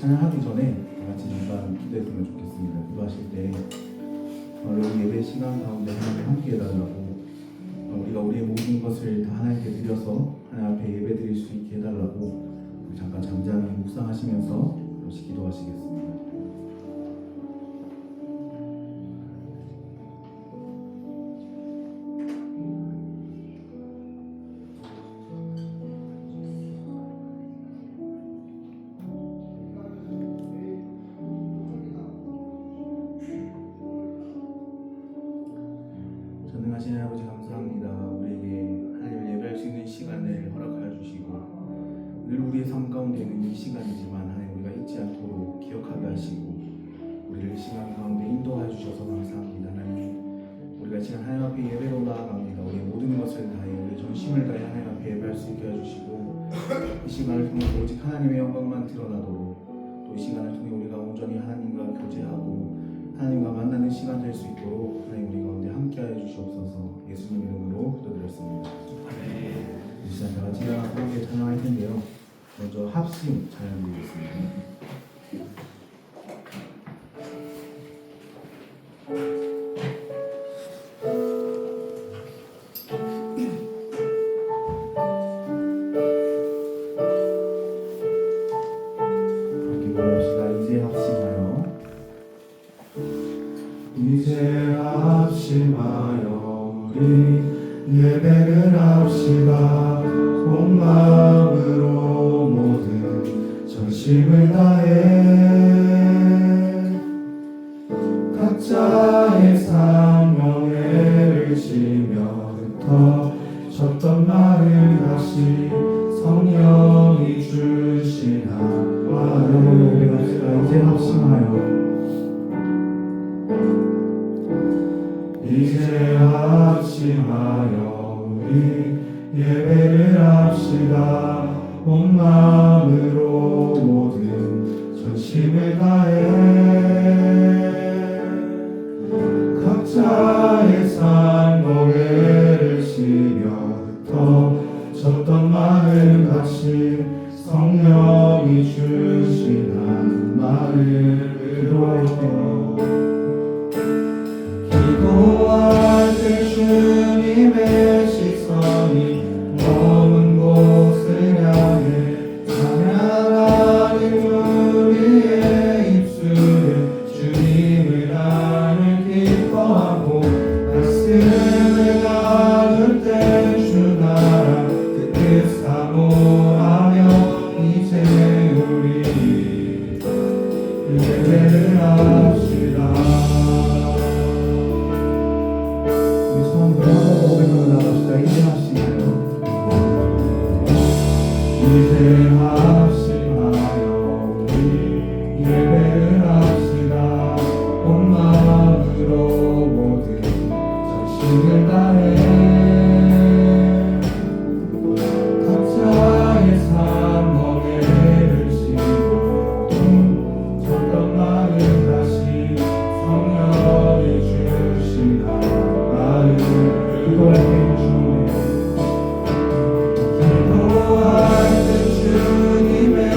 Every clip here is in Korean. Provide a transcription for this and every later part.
찬양하기 전에 다 같이 잠깐 기도했으면 좋겠습니다. 기도하실 때 우리 예배 시간 가운데 하나님 함께 해달라고, 우리가 우리의 모든 것을 다 하나님께 드려서 하나님 앞에 예배 드릴 수 있게 해달라고 잠깐 잠잠히 묵상하시면서 잠시 기도하시겠습니다. 전능하신 아버지 감사합니다. 우리에게 하나님을 예배할 수 있는 시간을 허락하여 주시고, 늘 우리의 삶 가운데 있는 이 시간이지만 하나님 우리가 잊지 않도록 기억하게 하시고 우리를 이 시간 가운데 인도하여 주셔서 감사합니다. 하나님, 우리가 이 시간 하나님 앞에 예배로 나아갑니다. 우리의 모든 것을 다해 우리의 전심을 다해 하나님 앞에 예배할 수 있게 해주시고, 이 시간을 통해 오직 하나님의 영광만 드러나도록, 또 이 시간을 통해 우리가 온전히 하나님과 교제하고 하나님과 만나는 시간 될 수 있도록 하나님 우리 가운데 함께하여 주시옵소서. 예수님 이름으로 기도드렸습니다. 이 시간 다 같이 함께 찬양할 텐데요. 먼저 합심 찬양 드리겠습니다. 이제 합심하여 우리 예배를 합시다. 온 마음으로 모든 전심을 다해 각자의 사명을 지며 흩어졌던 마음 다시 성령이 주시나 마음을 이제 합심하여 이제 합심하여 우리 예배를 합시다. 온 마음으로 모든 전심을 다해 각자의 삶 멍에를 치며 흩어졌던 마음 다시 성령이 주신 한 마음으로 기도할 때 주님의 시선이 머문 곳을 향해 찬양하는 우리의 입술에 주님을 나를 기뻐하고 말씀을 나눌 때 주 나라 그 뜻 사모하며 이제 우리 예배를 합시다. 이제 합심하여 이제 합심하여 우리 예배를 합시다. 온 마음으로 모든 전심을 다해 각자의 삶 멍에를 치고 졌던 마음 다시 성령이 주신 한 마음을 기도할 때 주님의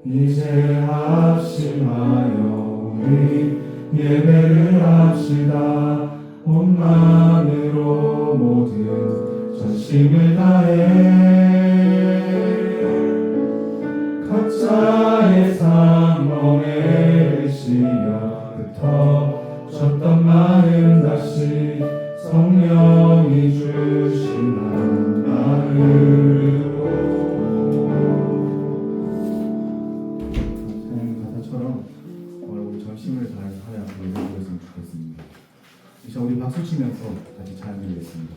이제 합심하여 우리 예배를 합시다. 온 마음으로 모든 전심을 다해 각자의 삶 멍에를 실려 흩어졌던 마음 다시 성령이 주신 마음으로. 가사처럼 우리 전심을 다해서 하여 예배드렸으면 좋겠습니다. 이제 우리 박수 치면서 같이 찬양드리겠습니다.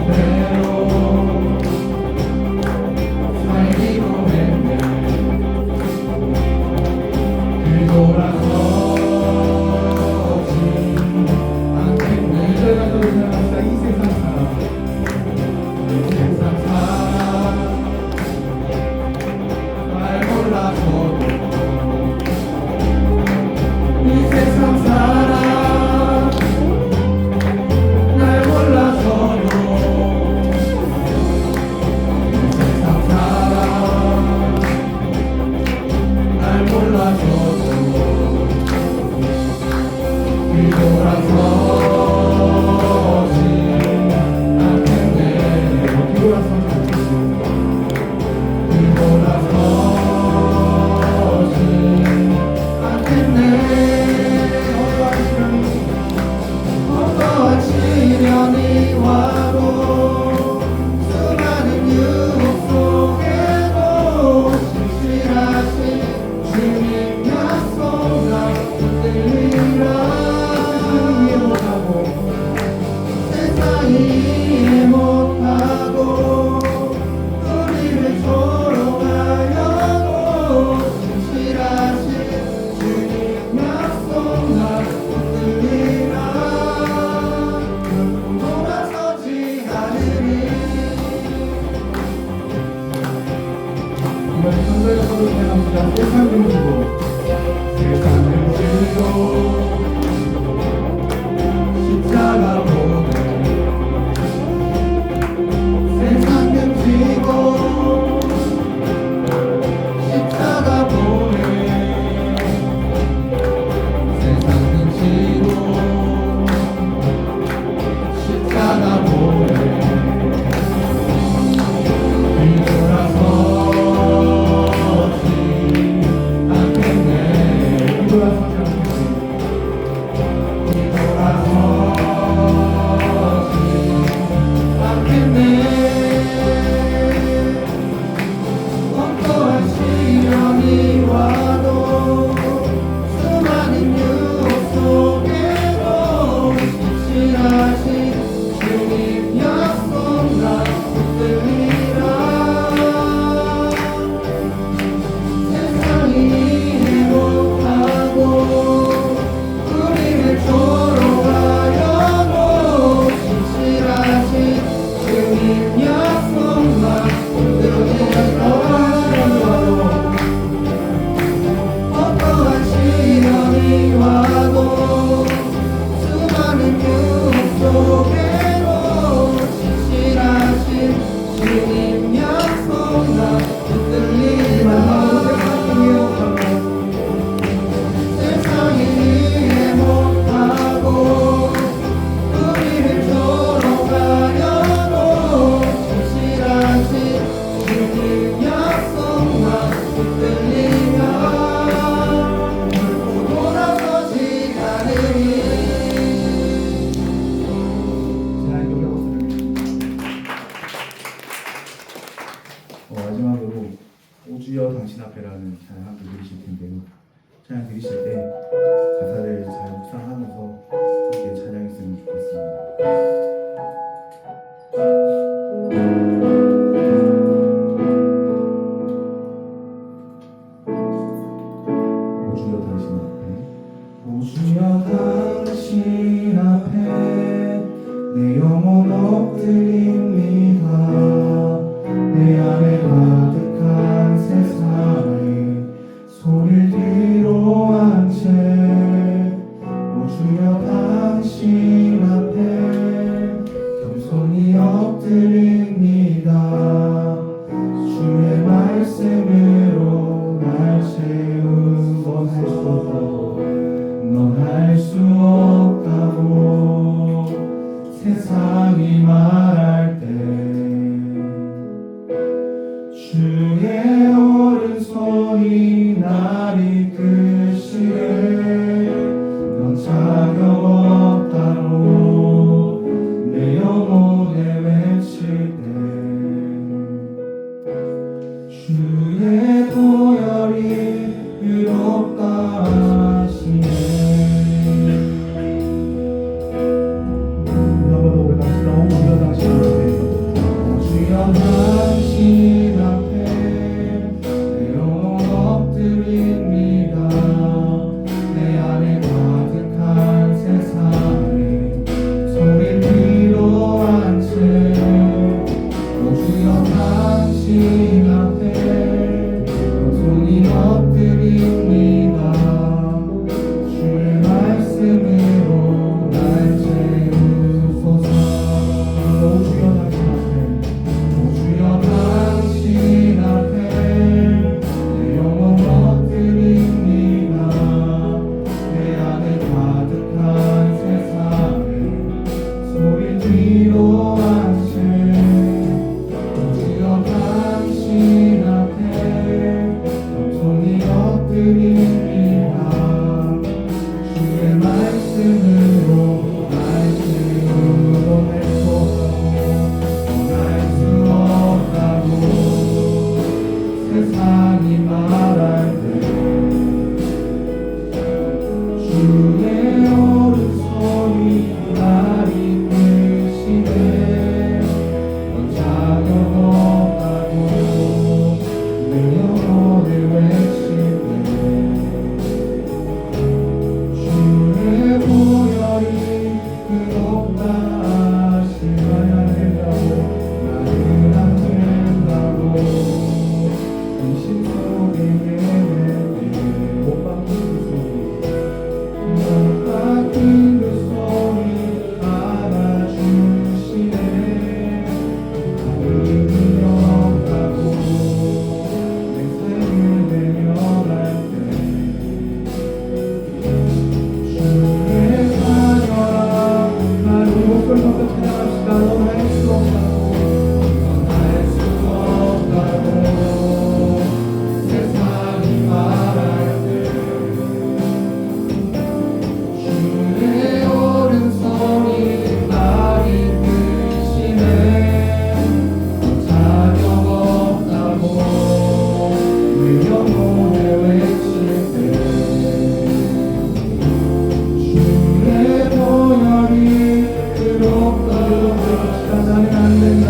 내 세상 등지고 세상 등지고 십자가 보내 세상 등지고 십자가 보내 세상 등지고 십자가 보내 마지막으로 오주여 당신 앞에라는 찬양 드리실 텐데요. 찬양 드리실 때 가사를 잘 묵상하면서 함께 찬양했으면 좋겠습니다. 오주여 당신 앞에 오주여 당신 앞에 내 영혼 엎드립니다. 내 안에 가득한 세상에 소리를 뒤로 한 채 오주여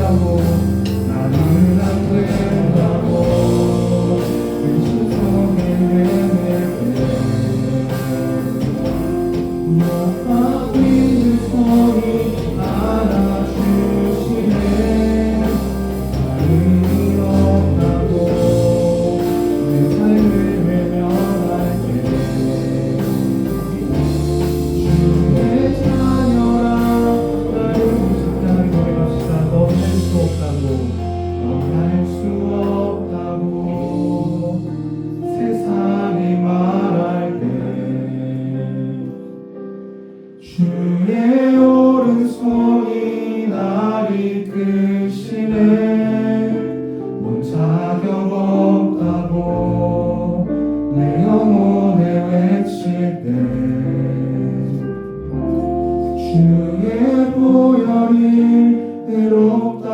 된다고 나는 안 된다고 의심 속에 헤맬 때못 박힌 두 손이 안아주시네 다름이 없다고 내 삶을 외면할 때 주의 자녀라 나를 적당히 노래합시다. 넌 할 수 없다고 넌 할 수 없다고 세상이 말할 때 주의 오른손이 날 이끄시네 뭔 자격 없다고 내 영혼에 외칠 때 주의 보혈이 의롭다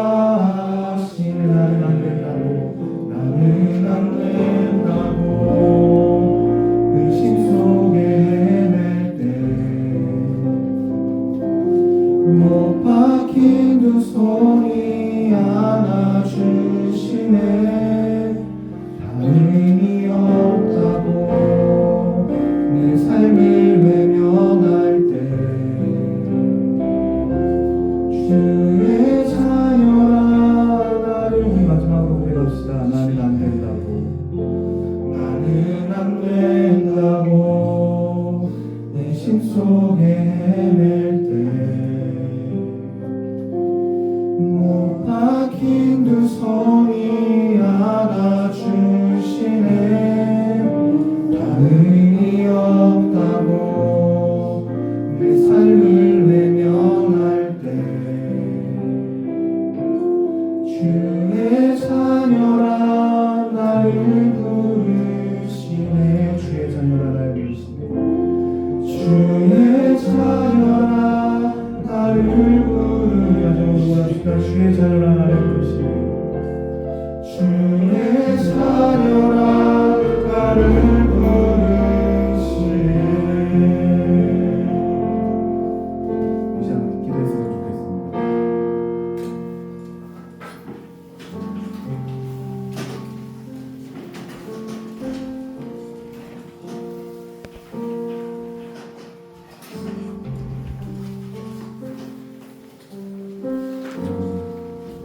하시네 나는 안 된다고 나는 안 된다고 의심 속에 헤맬 때못 박힌 두 손이 안아주시네 다름이 없다고 내 삶을 외면할 때 주의 자녀라 나를 우리 마지막으로 고백합시다. 나는 안 된다고 나는 안 된다고 내 심 속에 헤맬 때못 박힌 두 손이 안아주시네 다름이 없다고 내 삶을 외면할 때 주의 자녀라 나를 부르시네 주의 자녀라 나를 부르시네 주의 자녀라 나를 부르시네 주의 자녀라 나를 부르시네 주의 자녀라 나를 부르시네 이 시간 기도했으면 좋겠습니다.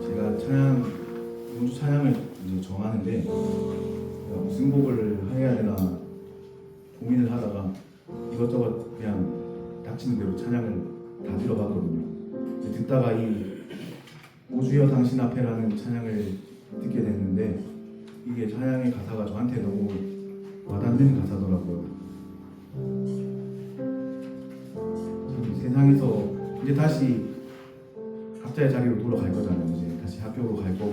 제가 공주 찬양을 이제 정하는데 제가 무슨 곡을 해야 되나 고민을 하다가 이것저것 그냥 닥치는 대로 찬양을 다 들어봤거든요. 듣다가 이 오주여 당신 앞에라는 찬양을 듣게 됐는데 이게 찬양의 가사가 저한테 너무 와닿는 가사더라고요. 참 세상에서 이제 다시 각자의 자리로 돌아갈 거잖아요. 이제 다시 학교로 갈 거고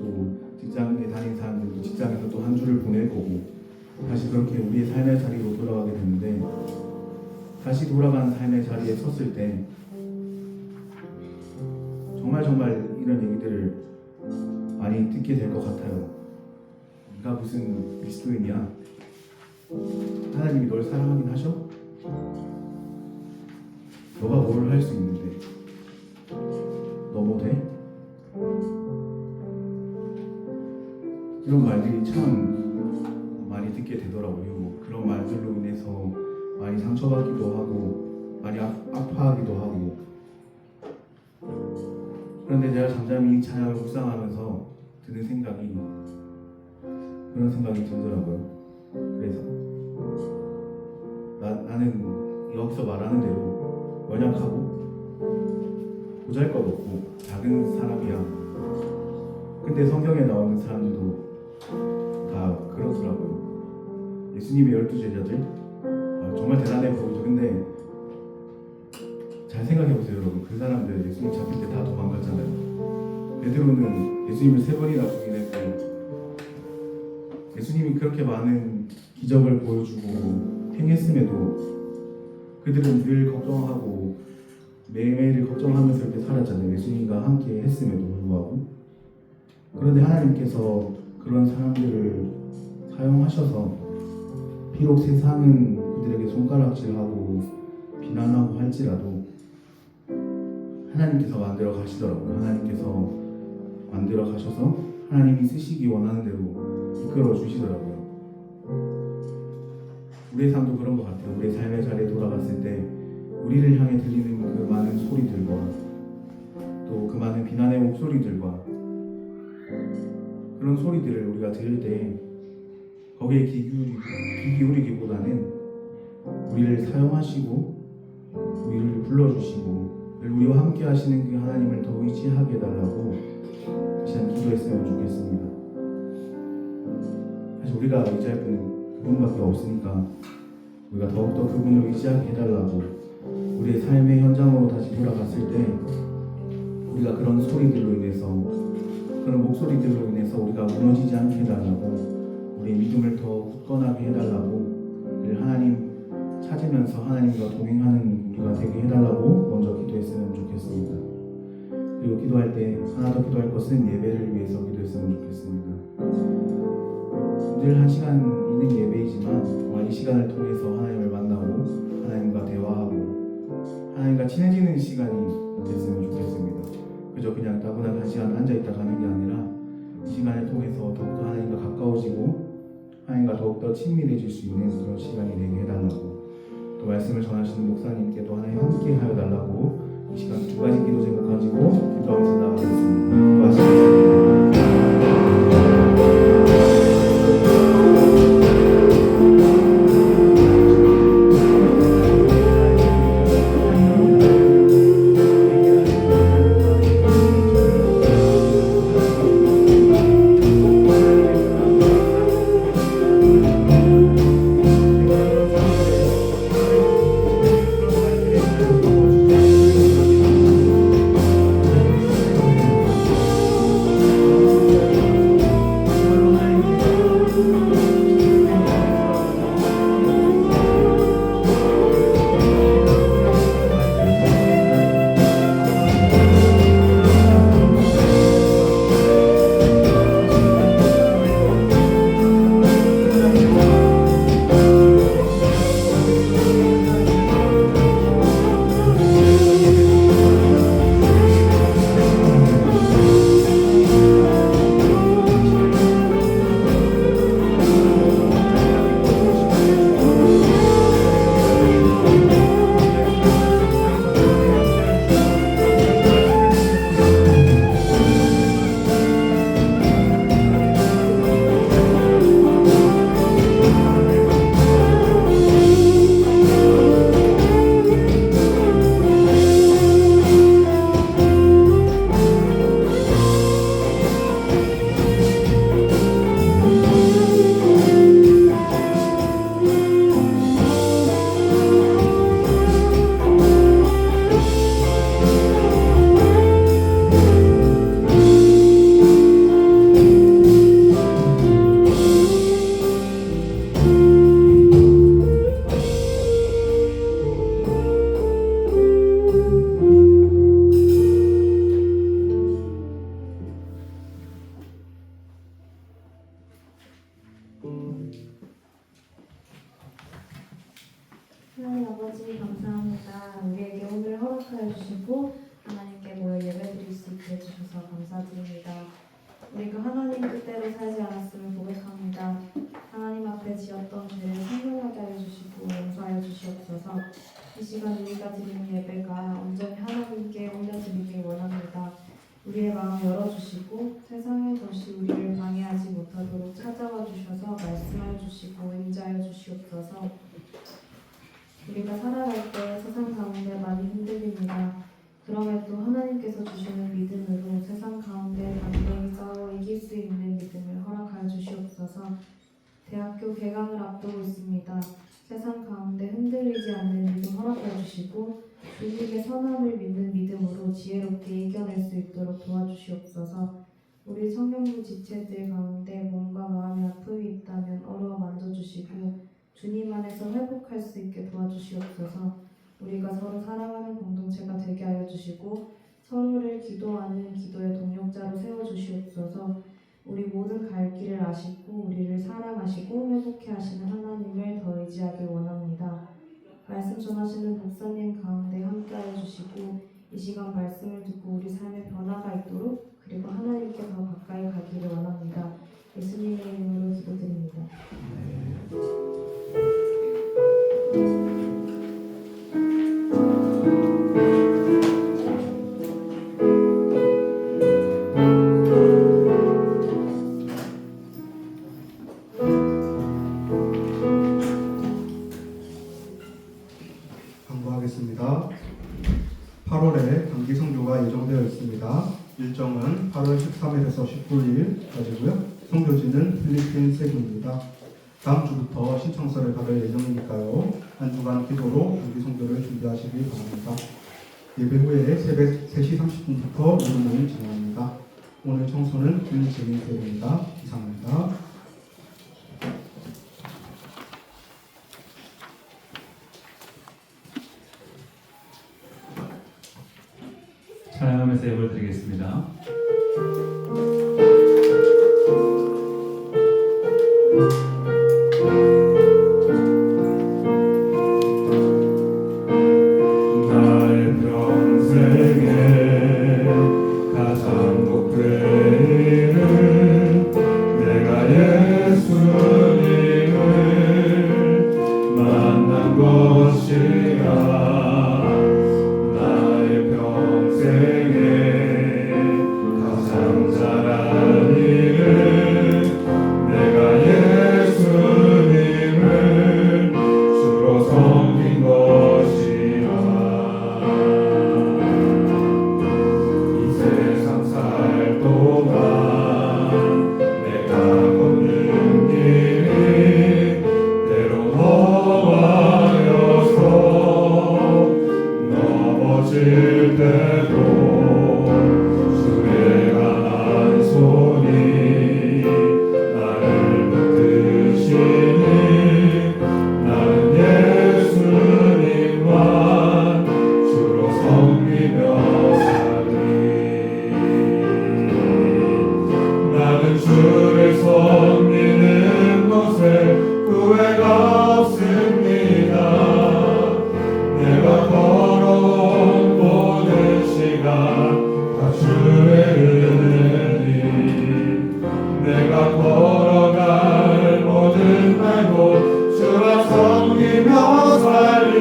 또 직장에 다니는 사람들도 직장에서 또 한 주를 보낼 거고 다시 그렇게 우리의 삶의 자리로 돌아가게 되는데 다시 돌아간 삶의 자리에 섰을 때 정말 이런 얘기들을 많이 듣게 될 것 같아요. 네가 무슨 그리스도인이야? 하나님이 널 사랑하긴 하셔? 너가 뭘 할 수 있는데 너 뭐 돼? 이런 말들이 참 많이 듣게 되더라고요. 그런 말들로 인해서 많이 상처받기도 하고 많이 아파하기도 하고 그런데 제가 잠잠히 이 찬양을 묵상하면서 드는 생각이 그런 생각이 들더라고요. 그래서 나는 여기서 말하는 대로 연약하고 보잘것없고 작은 사람이야. 근데 성경에 나오는 사람들도 다 그렇더라고요. 예수님의 12제자들 정말 대단해 보이죠. 근데 잘 생각해보세요 여러분. 그 사람들 예수님 잡힐 때 다 도망갔잖아요. 베드로는 예수님을 3번이나 부인했고 예수님이 그렇게 많은 기적을 보여주고 행했음에도 그들은 늘 걱정하고 매일매일 걱정하면서 이렇게 살았잖아요. 예수님과 함께 했음에도 불구하고. 그런데 하나님께서 그런 사람들을 사용하셔서 비록 세상은 그들에게 손가락질하고 비난하고 할지라도 하나님께서 만들어 가시더라고요. 하나님께서 들어가셔서 하나님이 쓰시기 원하는 대로 이끌어 주시더라고요. 우리의 삶도 그런 것 같아요. 우리의 삶의 자리에 돌아갔을 때 우리를 향해 들리는 그 많은 소리들과 또 그 많은 비난의 목소리들과 그런 소리들을 우리가 들을 때 거기에 귀 기울이기보다는 우리를 사용하시고 우리를 불러주시고 늘 우리와 함께 하시는 그 하나님을 더 의지하게 해달라고 다시 한번 기도했으면 좋겠습니다. 사실 우리가 의지할 분은 그분밖에 없으니까 우리가 더욱더 그분을 의지하게 해달라고 우리의 삶의 현장으로 다시 돌아갔을 때 우리가 그런 소리들로 인해서 그런 목소리들로 인해서 우리가 무너지지 않게 해달라고 우리의 믿음을 더 굳건하게 해달라고 늘 하나님 찾으면서 하나님과 동행하는 우리가 되게 해달라고 먼저 기도했으면 좋겠습니다. 그리고 기도할 때 하나 더 기도할 것은 예배를 위해서 기도했으면 좋겠습니다. 늘 한 시간 있는 예배이지만 정말 이 시간을 통해서 하나님을 만나고 하나님과 대화하고 하나님과 친해지는 시간이 됐으면 좋겠습니다. 그저 그냥 따분하게 한 시간 앉아있다 가는 게 아니라 이 시간을 통해서 더욱더 하나님과 가까워지고 하나님과 더욱더 친밀해질 수 있는 그런 시간이 되게 해달라고 또 말씀을 전하시는 목사님께도 하나님 함께 하여 달라고 이 시간 두 가지 기도 제목 가지고 기도하면서 나가겠습니다. 기도하시겠습니다. 하나님 아버지 감사합니다. 우리에게 오늘 허락하여 주시고 하나님께 모여 예배드릴 수 있게 해주셔서 감사드립니다. 우리가 하나님 뜻대로 살지 않았음을 고백합니다. 하나님 앞에 지었던 죄를 생각하게 하여 주시고 용서하여 주시옵소서. 이 시간 우리가 드리는 예배가 온전히 하나님께 올려드리길 원합니다. 우리의 마음 열어주시고 세상의 것이 우리를 방해하지 못하도록 찾아와 주셔서 말씀하여 주시고 인자하여 주시옵소서. 우리가 살아갈 때 세상 가운데 많이 흔들립니다. 그럼에도 하나님께서 주시는 믿음으로 세상 가운데 담대히 싸워 이길 수 있는 믿음을 허락하여 주시옵소서. 대학교 개강을 앞두고 있습니다. 세상 가운데 흔들리지 않는 믿음 허락하여 주시고 주님의 선함을 믿는 믿음으로 지혜롭게 이겨낼 수 있도록 도와주시옵소서. 우리 청년부 지체들 가운데 몸과 마음의 아픔이 있다면 어루어 만져주시고 주님 안에서 회복할 수 있게 도와주시옵소서. 우리가 서로 사랑하는 공동체가 되게 하여 주시고 서로를 기도하는 기도의 동력자로 세워주시옵소서. 우리 모든 갈 길을 아시고 우리를 사랑하시고 회복해 하시는 하나님을 더 의지하길 원합니다. 말씀 전하시는 목사님 가운데 함께 하여 주시고 이 시간 말씀을 듣고 우리 삶에 변화가 있도록 그리고 하나님께 더 9일에서 19일까지고요. 선교지는 필리핀 세부입니다. 다음 주부터 신청서를 받을 예정이니까요. 한 주간 기도로 우리 선교를 준비하시기 바랍니다. 예배 후에 새벽 3시 30분부터 이름 모임 진행합니다. 오늘 청소는 김재민쌤입니다. 이상입니다. 찬양하면서 예물 드리겠습니다. 나의 평생에 가장 높은 이름 내가 예수님을 만난 것이야. 나의 평생에 가장 잘한 일은 내가 예수님을 주로 섬긴 것이라. 이 세상 살 동안 내가 걷는 길이 때로 험하여서 넘어질 때도 주의 강한 손이 나를 붙드시니 나는 예수님만 주로 섬기며 살리. 나는 주를 섬기는 것에 후회가 없습니다. 내가 걸어온 모든 시간 다 주의 은혜니 내가 걸어갈 모든 날도 주만 섬기며 살리.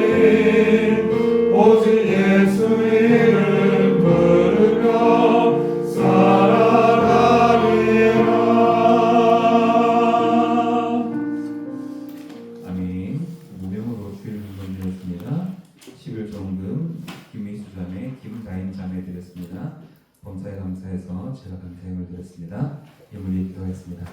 오직 예수 이름 부르며 살아가리라. 아멘. 무명으로 주일 헌금 드렸습니다. 11조원금 김미수 자매, 김다인 자매 드렸습니다. 범사에 감사해서 제가 감사함을 드렸습니다. 예물 기도하겠습니다.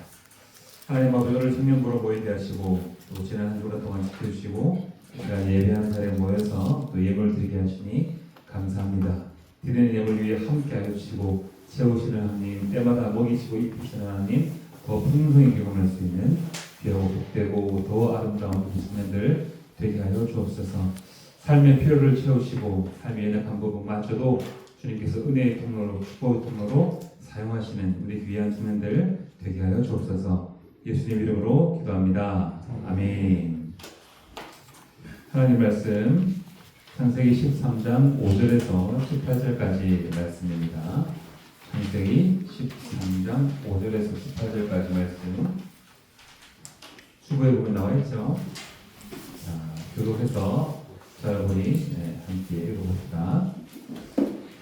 하나님 아버지, 오늘 청년부로 모이게 하시고 또 지난 한 주간 동안 지켜주시고 제가 예배한 자리에 모여서 또 예물을 드리게 하시니 감사합니다. 드리는 예물 위에 함께하여 주시고 채우시는 하나님, 때마다 먹이시고 입히시는 하나님, 더 풍성히 경험할 수 있는 귀하고 복되고 더 아름다운 우리 청년들 되게 하여 주옵소서. 삶의 필요를 채우시고 삶의 연약한 부분 마저도 주님께서 은혜의 통로로, 축복의 통로로 사용하시는 우리 귀한 청년들 되게 하여 주옵소서. 예수님 이름으로 기도합니다. 아멘. 하나님 말씀 창세기 13장 5절에서 18절까지 말씀입니다. 창세기 13장 5절에서 18절까지 말씀 수부에 보면 나와 있죠. 자, 교독해서 여러분이 함께 읽어봅시다.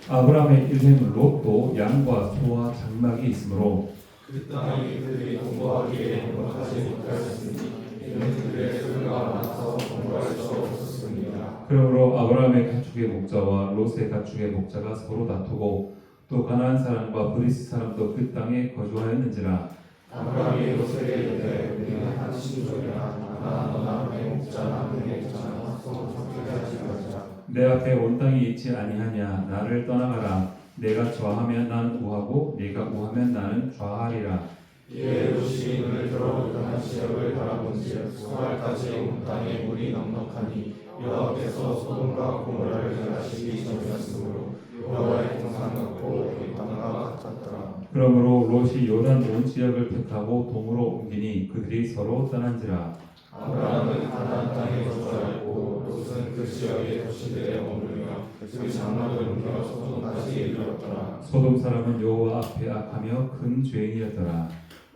아브라함의 일행 롯도 양과 소와 장막이 있으므로 그 땅에 그들이 공부하기에 행복하지 못하였으니 이는 그들의 소유가 많아서 공부할 수 없었습니다. 그러므로 아브라함의 가축의 목자와 롯의 가축의 목자가 서로 다투고 또 가나안 사람과 브리스 사람도 그 땅에 거주하였는지라. 아브라함이 롯에게 이르되 우리는 한 친족이라 나 너나 내 목자나 내 목자나 서로 상대하지 말자. 내 앞에 온 땅이 있지 아니하냐. 나를 떠나가라. 내가 좌하면 나는 우하고 네가 우하면 나는 좌하리라. 이에 롯이 눈을 들어 그한 지역을 바라본즉 수알까지 온 땅에 물이 넉넉하니 여호와께서 소돔과 고모라를 멸하시기 전이었으므로 여호와의 동산 같고 그 땅과 같았더라. 그러므로 롯이 요단 온 지역을 택하고 동으로 옮기니 그들이 서로 떠난지라. 아브라함은 가나안 땅에 거주하였고 롯은 그 지역의 도시들에 머물며 그 장막을 옮겨 소돔까지 이르렀더라. 소돔 사람은 여호와 앞에 악하며 큰 죄인이었더라.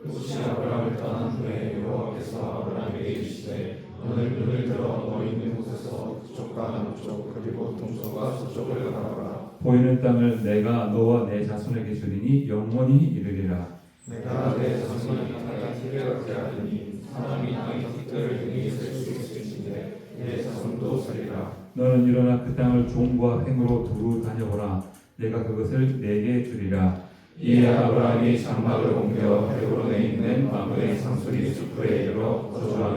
롯이 아브라함을 떠난 후에 여호와께서 아브라함에게 이르시되 너는 눈을 들어 너 있는 곳에서 북쪽과 남쪽 그리고 동쪽과 서쪽을 바라보라. 보이는 땅을 내가 너와 내 자손에게 주리니 영원히 이르리라. 내가 내 자손이 땅에 티끌을 하리니 사람이 땅의 티끌을 등에 있을 수 있을진데 내 자손도 살리라. 너는 일어나 그 땅을 종과 횡으로 두루 다녀보라. 내가 그것을 내게 주리라. 이에 아브라함이 장막을 옮겨 헤브론에 있는 마므레 상수리 숲에 이르러 거주하며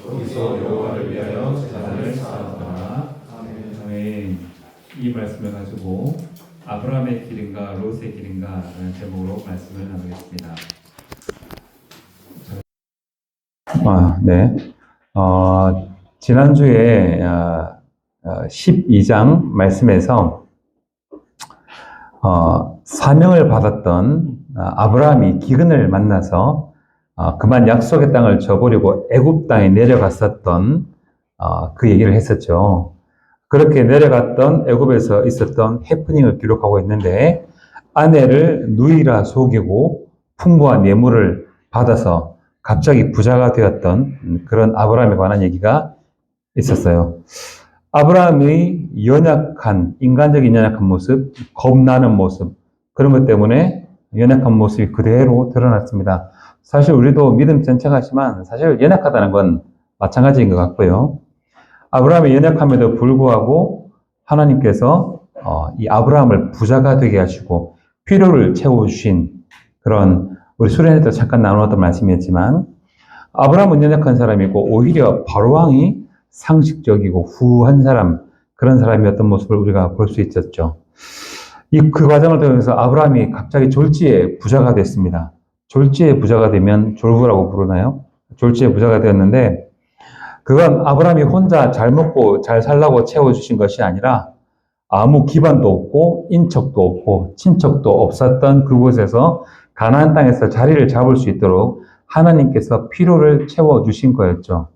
거기서 여호와를 위하여 제단을 쌓았더라. 아멘. 이 말씀을 가지고 아브라함의 길인가 롯의 길인가라는 제목으로 말씀을 나누겠습니다. 네. 지난주에 12장 말씀에서 사명을 받았던 아브라함이 기근을 만나서 그만 약속의 땅을 저버리고 애굽 땅에 내려갔었던 그 얘기를 했었죠. 그렇게 내려갔던 애굽에서 있었던 해프닝을 기록하고 있는데 아내를 누이라 속이고 풍부한 예물을 받아서 갑자기 부자가 되었던 그런 아브라함에 관한 얘기가 있었어요. 아브라함의 인간적인 연약한 모습, 겁나는 모습, 그런 것 때문에 연약한 모습이 그대로 드러났습니다. 사실 우리도 믿음 전쟁하지만 사실 연약하다는 건 마찬가지인 것 같고요. 아브라함의 연약함에도 불구하고 하나님께서 이 아브라함을 부자가 되게 하시고 필요를 채워주신 그런 우리 수련회 때 잠깐 나누었던 말씀이었지만 아브라함은 연약한 사람이고 오히려 바로왕이 상식적이고 후한 사람, 그런 사람이었던 모습을 우리가 볼 수 있었죠. 그 과정을 통해서 아브라함이 갑자기 졸지에 부자가 됐습니다. 졸지에 부자가 되면 졸부라고 부르나요? 졸지에 부자가 되었는데 그건 아브라함이 혼자 잘 먹고 잘 살라고 채워주신 것이 아니라 아무 기반도 없고 인척도 없고 친척도 없었던 그곳에서 가나안 땅에서 자리를 잡을 수 있도록 하나님께서 필요를 채워주신 거였죠.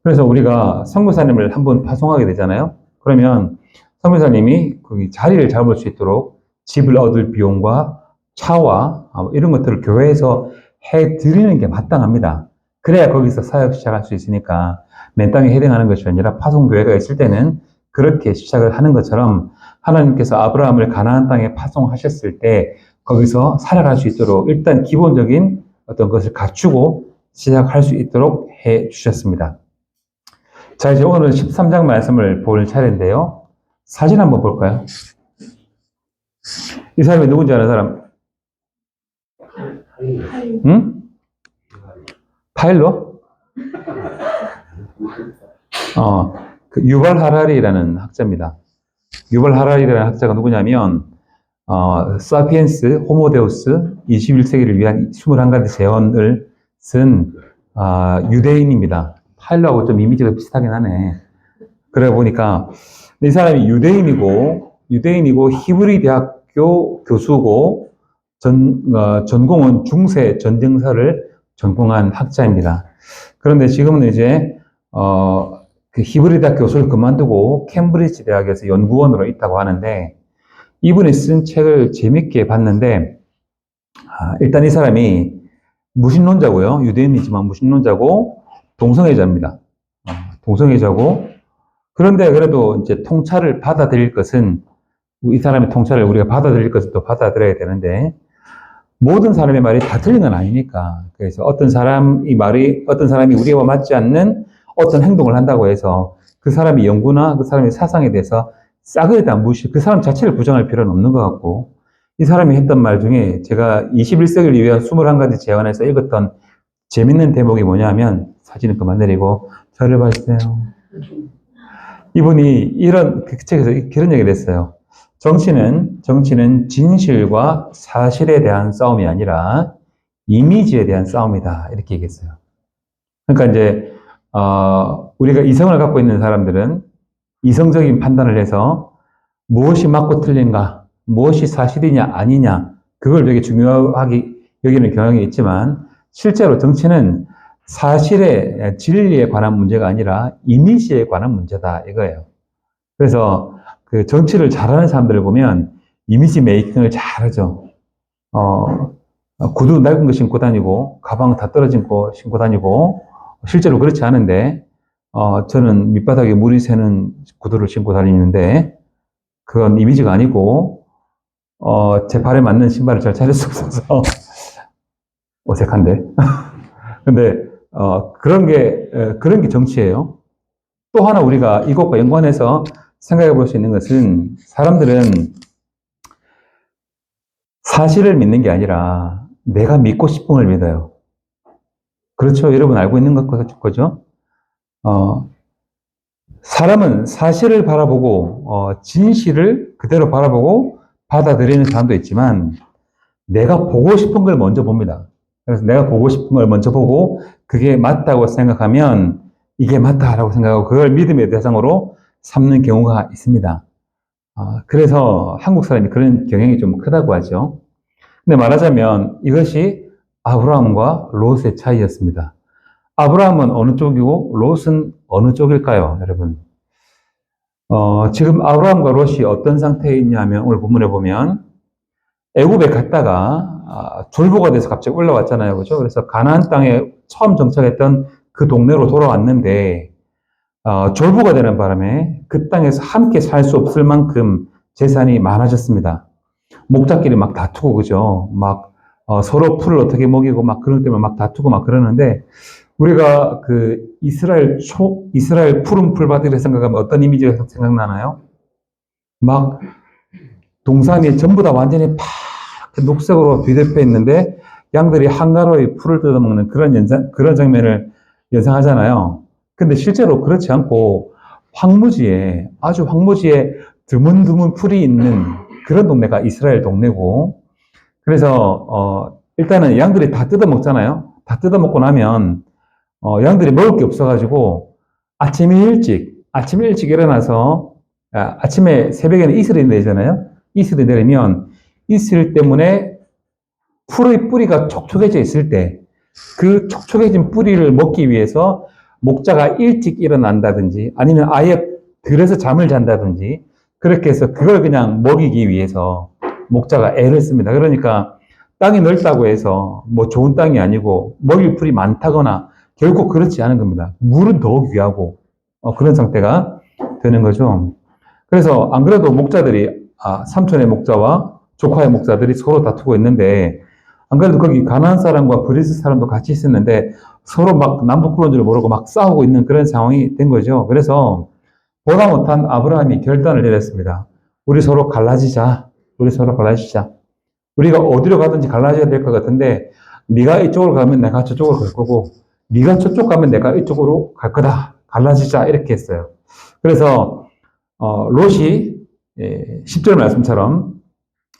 그래서 우리가 선교사님을 한번 파송하게 되잖아요. 그러면 선교사님이 거기 자리를 잡을 수 있도록 집을 얻을 비용과 차와 이런 것들을 교회에서 해드리는 게 마땅합니다. 그래야 거기서 사역 시작할 수 있으니까 맨 땅에 해당하는 것이 아니라 파송교회가 있을 때는 그렇게 시작을 하는 것처럼 하나님께서 아브라함을 가나안 땅에 파송하셨을 때 거기서 살아갈 수 있도록 일단 기본적인 어떤 것을 갖추고 시작할 수 있도록 해 주셨습니다. 자, 이제 오늘은 13장 말씀을 볼 차례인데요. 사진 한번 볼까요? 이 사람이 누군지 아는 사람? 응? 파일로? 그 유발 하라리라는 학자입니다. 유발 하라리라는 학자가 누구냐면, 사피엔스, 호모데우스, 21세기를 위한 21가지 재원을 쓴, 유대인입니다. 파일로하고 좀 이미지가 비슷하긴 하네. 그래 보니까, 이 사람이 유대인이고, 히브리 대학교 교수고, 전공은 중세 전쟁사를 전공한 학자입니다. 그런데 지금은 이제, 그 히브리 대학 교수를 그만두고 캠브리지 대학에서 연구원으로 있다고 하는데, 이분이 쓴 책을 재밌게 봤는데, 일단 이 사람이 무신론자고요. 유대인이지만 무신론자고, 동성애자입니다. 동성애자고, 그런데 그래도 이제 통찰을 받아들일 것은, 이 사람의 통찰을 우리가 받아들일 것은 또 받아들여야 되는데, 모든 사람의 말이 다 틀린 건 아니니까. 그래서 어떤 사람이 우리와 맞지 않는 어떤 행동을 한다고 해서 그 사람의 연구나 그 사람의 사상에 대해서 싸그리 다 그 사람 자체를 부정할 필요는 없는 것 같고, 이 사람이 했던 말 중에 제가 21세기를 위한 21가지 제안에서 읽었던 재밌는 대목이 뭐냐면, 사진은 그만 내리고 저를 봐주세요. 이분이 그 책에서 그런 얘기를 했어요. 정치는 진실과 사실에 대한 싸움이 아니라 이미지에 대한 싸움이다. 이렇게 얘기했어요. 그러니까 이제, 우리가 이성을 갖고 있는 사람들은 이성적인 판단을 해서 무엇이 맞고 틀린가, 무엇이 사실이냐, 아니냐, 그걸 되게 중요하게 여기는 경향이 있지만, 실제로 정치는 사실의 진리에 관한 문제가 아니라 이미지에 관한 문제다. 이거예요. 그래서 그 정치를 잘하는 사람들을 보면 이미지 메이킹을 잘하죠. 구두 낡은 거 신고 다니고, 가방 다 떨어진 거 신고 다니고, 실제로 그렇지 않은데, 저는 밑바닥에 물이 새는 구두를 신고 다니는데, 그건 이미지가 아니고, 제 발에 맞는 신발을 잘 찾을 수 없어서, 어색한데. 근데, 그런 게 정치예요. 또 하나 우리가 이것과 연관해서 생각해 볼 수 있는 것은, 사람들은 사실을 믿는 게 아니라 내가 믿고 싶은 걸 믿어요. 그렇죠? 여러분 알고 있는 거죠? 사람은 사실을 바라보고 진실을 그대로 바라보고 받아들이는 사람도 있지만 내가 보고 싶은 걸 먼저 봅니다. 그래서 내가 보고 싶은 걸 먼저 보고 그게 맞다고 생각하면 이게 맞다라고 생각하고 그걸 믿음의 대상으로 삼는 경우가 있습니다. 그래서 한국 사람이 그런 경향이 좀 크다고 하죠. 근데 말하자면 이것이 아브라함과 롯의 차이였습니다. 아브라함은 어느 쪽이고 롯은 어느 쪽일까요, 여러분? 지금 아브라함과 롯이 어떤 상태에 있냐면 오늘 본문에 보면 애굽에 갔다가 졸부가 돼서 갑자기 올라왔잖아요, 그렇죠? 그래서 가나안 땅에 처음 정착했던 그 동네로 돌아왔는데 졸부가 되는 바람에 그 땅에서 함께 살 수 없을 만큼 재산이 많아졌습니다. 목자끼리 막 다투고 그죠? 막 서로 풀을 어떻게 먹이고 막 그런 때문에 막 다투고 막 그러는데 우리가 그 이스라엘 푸른 풀밭을 생각하면 어떤 이미지가 생각나나요? 막 동산이 전부 다 완전히 파랗게 녹색으로 뒤덮여 있는데 양들이 한가로이 풀을 뜯어먹는 그런 장면을 연상하잖아요. 근데 실제로 그렇지 않고 아주 황무지에 드문드문 풀이 있는 그런 동네가 이스라엘 동네고, 그래서 일단은 양들이 다 뜯어먹잖아요. 다 뜯어먹고 나면 양들이 먹을 게 없어가지고 아침에 일찍 일어나서 아침에 새벽에는 이슬이 내리잖아요. 이슬이 내리면 이슬 때문에 풀의 뿌리가 촉촉해져 있을 때 그 촉촉해진 뿌리를 먹기 위해서 목자가 일찍 일어난다든지 아니면 아예 들어서 잠을 잔다든지 그렇게 해서 그걸 그냥 먹이기 위해서 목자가 애를 씁니다. 그러니까 땅이 넓다고 해서 뭐 좋은 땅이 아니고 먹일 풀이 많다거나 결국 그렇지 않은 겁니다. 물은 더 귀하고 그런 상태가 되는 거죠. 그래서 안 그래도 목자들이 삼촌의 목자와 조카의 목자들이 서로 다투고 있는데 안 그래도 거기 가나안 사람과 브리스 사람도 같이 있었는데 서로 막 남북 그런 줄 모르고 막 싸우고 있는 그런 상황이 된 거죠. 그래서 보다 못한 아브라함이 결단을 내렸습니다. 우리 서로 갈라지자. 우리가 어디로 가든지 갈라져야 될 것 같은데 네가 이쪽으로 가면 내가 저쪽으로 갈 거고 네가 저쪽 가면 내가 이쪽으로 갈 거다. 갈라지자 이렇게 했어요. 그래서 롯이 10절 말씀처럼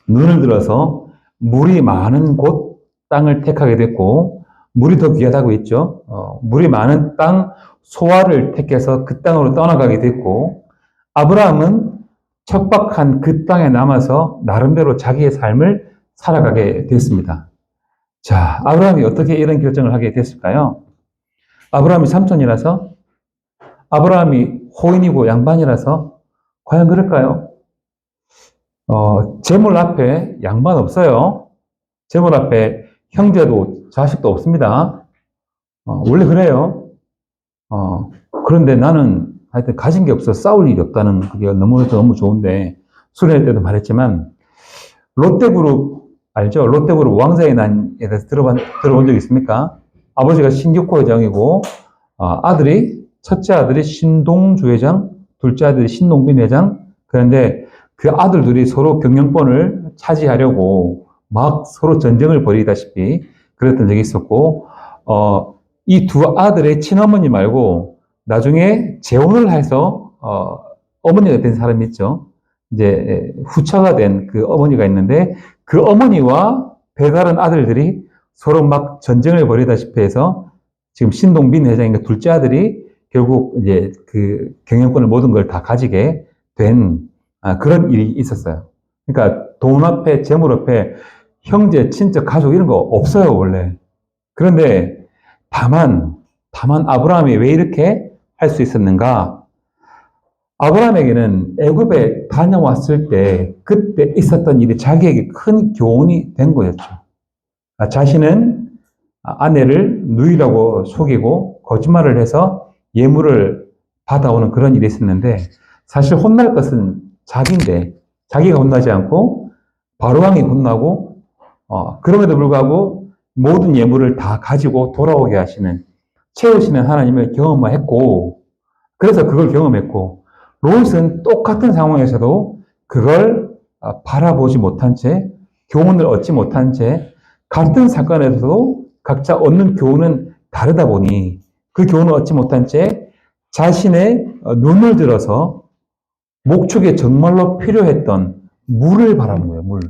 눈을 들어서 물이 많은 곳 땅을 택하게 됐고 물이 더 귀하다고 했죠. 물이 많은 땅 소아를 택해서 그 땅으로 떠나가게 됐고 아브라함은 척박한 그 땅에 남아서 나름대로 자기의 삶을 살아가게 됐습니다. 자, 아브라함이 어떻게 이런 결정을 하게 됐을까요? 아브라함이 삼촌이라서? 아브라함이 호인이고 양반이라서? 과연 그럴까요? 재물 앞에 양반 없어요. 재물 앞에 형제도 자식도 없습니다. 원래 그래요. 그런데 나는 하여튼 가진 게 없어 싸울 일이 없다는 그게 너무 좋은데 수련회 때도 말했지만 롯데그룹 알죠? 롯데그룹 왕자의 난에 대해서 들어본 적 있습니까? 아버지가 신격호 회장이고 첫째 아들이 신동주 회장, 둘째 아들이 신동빈 회장. 그런데 그 아들들이 서로 경영권을 차지하려고 막 서로 전쟁을 벌이다시피 그랬던 적이 있었고, 이 두 아들의 친어머니 말고 나중에 재혼을 해서 어머니가 된 사람이 있죠. 이제 후처가 된 그 어머니가 있는데 그 어머니와 배다른 아들들이 서로 막 전쟁을 벌이다시피 해서 지금 신동빈 회장인가 둘째 아들이 결국 이제 그 경영권을 모든 걸 다 가지게 된 그런 일이 있었어요. 그러니까 돈 앞에 재물 앞에 형제, 친척, 가족 이런 거 없어요, 원래. 그런데 다만 아브라함이 왜 이렇게 할 수 있었는가? 아브라함에게는 애굽에 다녀왔을 때 그때 있었던 일이 자기에게 큰 교훈이 된 거였죠. 자신은 아내를 누이라고 속이고 거짓말을 해서 예물을 받아오는 그런 일이 있었는데 사실 혼날 것은 자기인데 자기가 혼나지 않고 바로왕이 혼나고 그럼에도 불구하고 모든 예물을 다 가지고 돌아오게 하시는 채우시는 하나님을 경험했고 그래서 그걸 경험했고 롯은 똑같은 상황에서도 그걸 바라보지 못한 채 교훈을 얻지 못한 채 같은 사건에서도 각자 얻는 교훈은 다르다 보니 그 교훈을 얻지 못한 채 자신의 눈을 들어서 목축에 정말로 필요했던 물을 바라본 거예요. 물.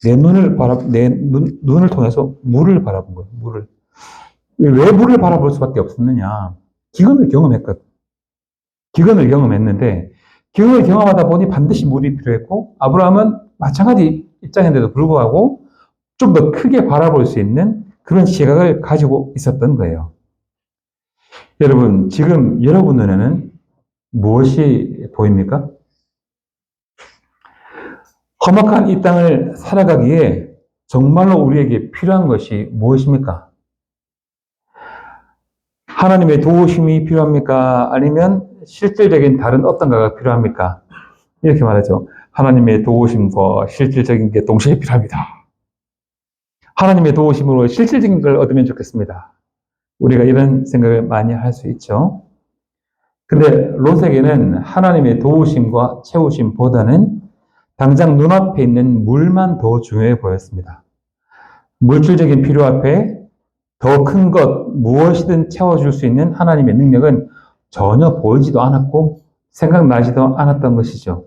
내 눈을 통해서 물을 바라본 거예요. 물을. 왜 물을 바라볼 수밖에 없었느냐? 기근을 경험했거든. 기근을 경험했는데 기근을 경험하다 보니 반드시 물이 필요했고 아브라함은 마찬가지 입장인데도 불구하고 좀 더 크게 바라볼 수 있는 그런 시각을 가지고 있었던 거예요. 여러분, 지금 여러분 눈에는 무엇이 보입니까? 험악한 이 땅을 살아가기에 정말로 우리에게 필요한 것이 무엇입니까? 하나님의 도우심이 필요합니까? 아니면 실질적인 다른 어떤가가 필요합니까? 이렇게 말하죠. 하나님의 도우심과 실질적인 게 동시에 필요합니다. 하나님의 도우심으로 실질적인 걸 얻으면 좋겠습니다. 우리가 이런 생각을 많이 할 수 있죠. 근데 롯에게는 하나님의 도우심과 채우심보다는 당장 눈앞에 있는 물만 더 중요해 보였습니다. 물질적인 필요 앞에 더 큰 것 무엇이든 채워줄 수 있는 하나님의 능력은 전혀 보이지도 않았고 생각나지도 않았던 것이죠.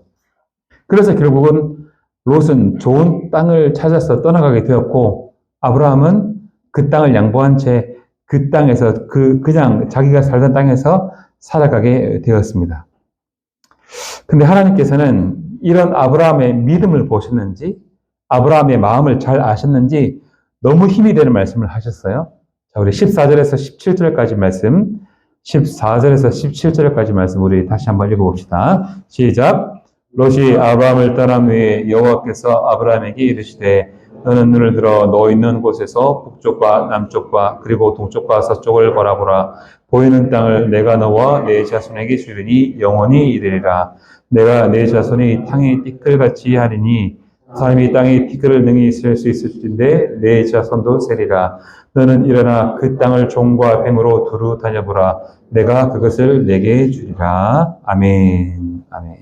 그래서 결국은 롯은 좋은 땅을 찾아서 떠나가게 되었고 아브라함은 그 땅을 양보한 채 그 땅에서 그냥 자기가 살던 땅에서 살아가게 되었습니다. 근데 하나님께서는 이런 아브라함의 믿음을 보셨는지 아브라함의 마음을 잘 아셨는지 너무 힘이 되는 말씀을 하셨어요. 자, 우리 14절에서 17절까지 말씀, 14절에서 17절까지 말씀 우리 다시 한번 읽어봅시다. 시작. 롯이 아브라함을 떠난 후에 여호와께서 아브라함에게 이르시되 너는 눈을 들어 너 있는 곳에서 북쪽과 남쪽과 그리고 동쪽과 서쪽을 바라보라. 보이는 땅을 내가 너와 내 자손에게 주리니 영원히 이르리라. 내가 내 자손이 땅의 티끌같이 하리니 사람이 땅의 티끌을 능히 셀 수 있을진데 내 자손도 세리라. 너는 일어나 그 땅을 종과 뱀으로 두루 다녀보라. 내가 그것을 내게 주리라. 아멘. 아멘.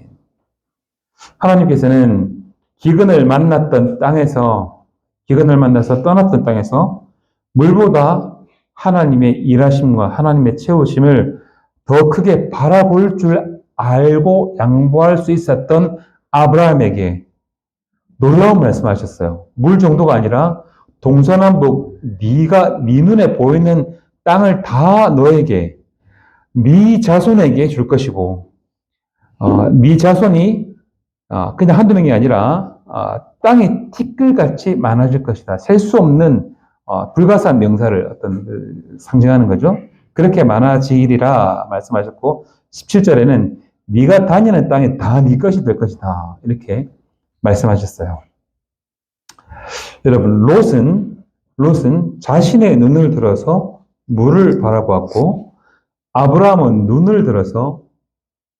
하나님께서는 기근을 만나서 떠났던 땅에서 물보다 하나님의 일하심과 하나님의 채우심을 더 크게 바라볼 줄 알고 양보할 수 있었던 아브라함에게 놀라운 말씀하셨어요. 물 정도가 아니라 동서남북 네 눈에 보이는 땅을 다 너에게 네 자손에게 줄 것이고 네 자손이 그냥 한두 명이 아니라 땅이 티끌같이 많아질 것이다. 셀 수 없는 불가사한 명사를 상징하는 거죠. 그렇게 많아지리라 말씀하셨고 17절에는 네가 다니는 땅이 다 네 것이 될 것이다. 이렇게 말씀하셨어요. 여러분, 롯은 자신의 눈을 들어서 물을 바라보았고 아브라함은 눈을 들어서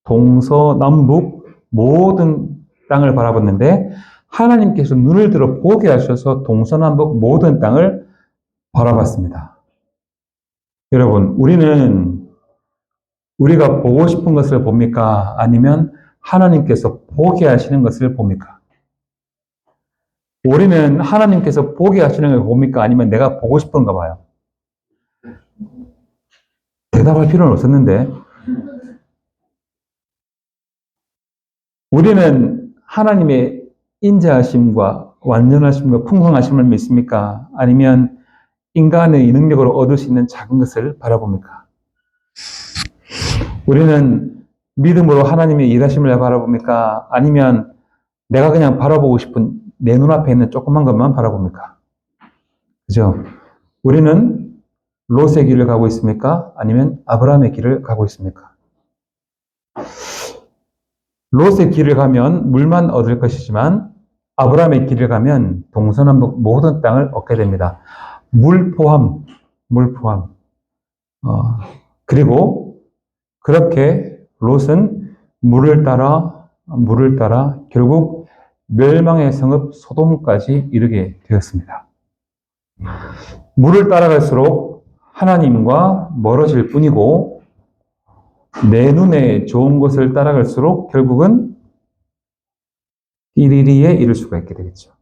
동서남북 모든 땅을 바라봤는데 하나님께서 눈을 들어 보게 하셔서 동서남북 모든 땅을 바라봤습니다. 여러분, 우리가 보고 싶은 것을 봅니까? 아니면 하나님께서 보게 하시는 것을 봅니까? 우리는 하나님께서 보게 하시는 걸 봅니까? 아니면 내가 보고 싶은가 봐요? 대답할 필요는 없었는데 우리는 하나님의 인자하심과 완전하심과 풍성하심을 믿습니까? 아니면 인간의 능력으로 얻을 수 있는 작은 것을 바라봅니까? 우리는 믿음으로 하나님의 일하심을 바라봅니까? 아니면 내가 그냥 바라보고 싶은 내 눈앞에 있는 조그만 것만 바라봅니까? 그죠? 우리는 롯의 길을 가고 있습니까? 아니면 아브라함의 길을 가고 있습니까? 롯의 길을 가면 물만 얻을 것이지만 아브라함의 길을 가면 동서남북 모든 땅을 얻게 됩니다. 물 포함. 그리고 그렇게 롯은 물을 따라 결국 멸망의 성읍 소돔까지 이르게 되었습니다. 물을 따라갈수록 하나님과 멀어질 뿐이고 내 눈에 좋은 것을 따라갈수록 결국은 이리리에 이를 수가 있게 되겠죠.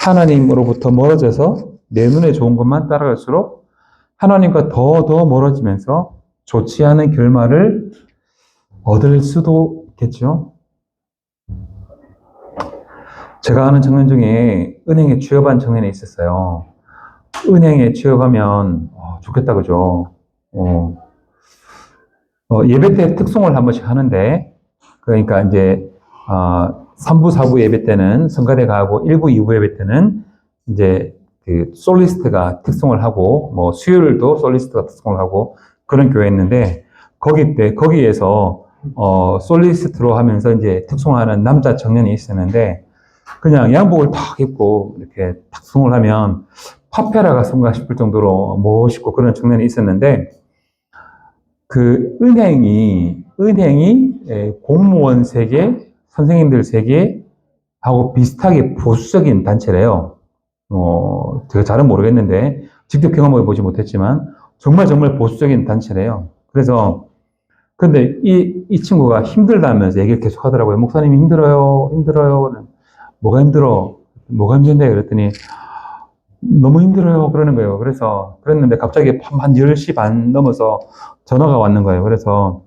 하나님으로부터 멀어져서 내 눈에 좋은 것만 따라갈수록 하나님과 더 멀어지면서 좋지 않은 결말을 얻을 수도 있겠죠. 제가 아는 청년 중에 은행에 취업한 청년이 있었어요. 은행에 취업하면 좋겠다 그죠. 예배 때 특송을 한 번씩 하는데, 그러니까 이제 3부, 4부 예배 때는 성가대 가고 1부, 2부 예배 때는 이제 그 솔리스트가 특송을 하고 뭐 수요일도 솔리스트가 특송을 하고 그런 교회였는데, 거기에서 솔리스트로 하면서 이제 특송하는 남자 청년이 있었는데, 그냥 양복을 탁 입고 이렇게 특송을 하면 파페라가 선가 싶을 정도로 멋있고 그런 청년이 있었는데, 그 은행이 공무원 세계, 선생님들 세계하고 비슷하게 보수적인 단체래요. 제가 잘은 모르겠는데, 직접 경험해 보지 못했지만, 정말 보수적인 단체래요. 그래서, 근데 이 친구가 힘들다면서 얘기를 계속 하더라고요. 목사님이 힘들어요. 뭐가 힘들어? 뭐가 힘든데? 그랬더니, 너무 힘들어요. 그러는 거예요. 그랬는데 갑자기 한 10시 반 넘어서 전화가 왔는 거예요. 그래서,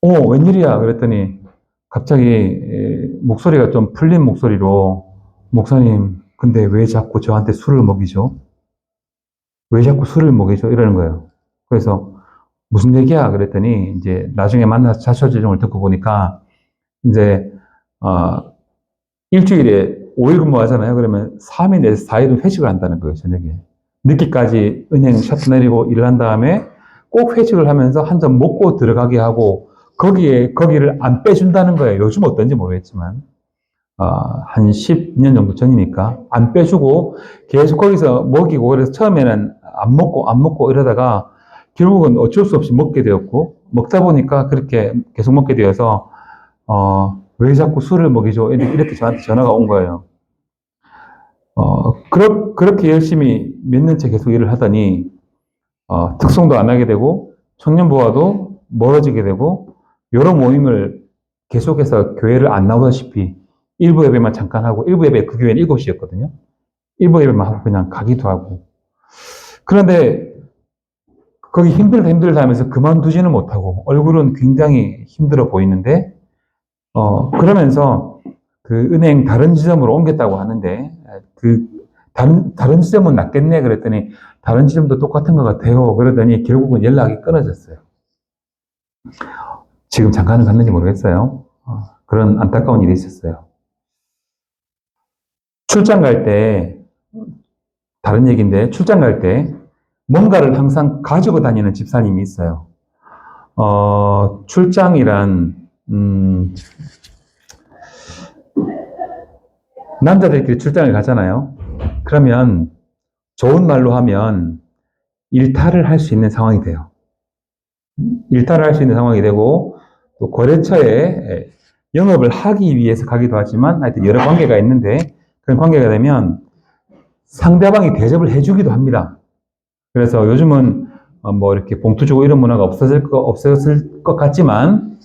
웬일이야? 그랬더니, 갑자기 목소리가 좀 풀린 목소리로, 목사님, 근데 왜 자꾸 저한테 술을 먹이죠? 왜 자꾸 술을 먹이죠? 이러는 거예요. 그래서, 무슨 얘기야? 그랬더니, 이제 나중에 만나서 자초지종을 듣고 보니까, 이제, 일주일에 5일 근무하잖아요. 그러면 3일 내에서 4일은 회식을 한다는 거예요, 저녁에. 늦게까지 은행 셔터 내리고 일을 한 다음에 꼭 회식을 하면서 한 잔 먹고 들어가게 하고, 거기를 안 빼준다는 거예요. 요즘 어떤지 모르겠지만. 한 10년 정도 전이니까. 안 빼주고, 계속 거기서 먹이고, 그래서 처음에는 안 먹고 이러다가, 결국은 어쩔 수 없이 먹게 되었고, 먹다 보니까 그렇게 계속 먹게 되어서, 왜 자꾸 술을 먹이죠? 이렇게 저한테 전화가 온 거예요. 그렇게 열심히 몇 년째 계속 일을 하더니, 특송도 안 하게 되고, 청년부와도 멀어지게 되고, 여러 모임을 계속해서 교회를 안 나오다시피, 일부 예배만 잠깐 하고, 일부 예배 그 교회는 7시였거든요. 일부 예배만 하고 그냥 가기도 하고. 그런데, 거기 힘들다 하면서 그만두지는 못하고, 얼굴은 굉장히 힘들어 보이는데, 그러면서 그 은행 다른 지점으로 옮겼다고 하는데, 다른 지점은 낫겠네 그랬더니, 다른 지점도 똑같은 것 같아요. 그러더니 결국은 연락이 끊어졌어요. 지금 잠깐은 갔는지 모르겠어요. 그런 안타까운 일이 있었어요. 출장 갈 때, 다른 얘기인데, 출장 갈 때, 뭔가를 항상 가지고 다니는 집사님이 있어요. 출장이란, 남자들끼리 출장을 가잖아요. 그러면, 좋은 말로 하면, 일탈을 할 수 있는 상황이 돼요. 일탈을 할 수 있는 상황이 되고, 또 거래처에 영업을 하기 위해서 가기도 하지만, 하여튼 여러 관계가 있는데, 그런 관계가 되면, 상대방이 대접을 해주기도 합니다. 그래서 요즘은 뭐 이렇게 봉투 주고 이런 문화가 없었을 것 같지만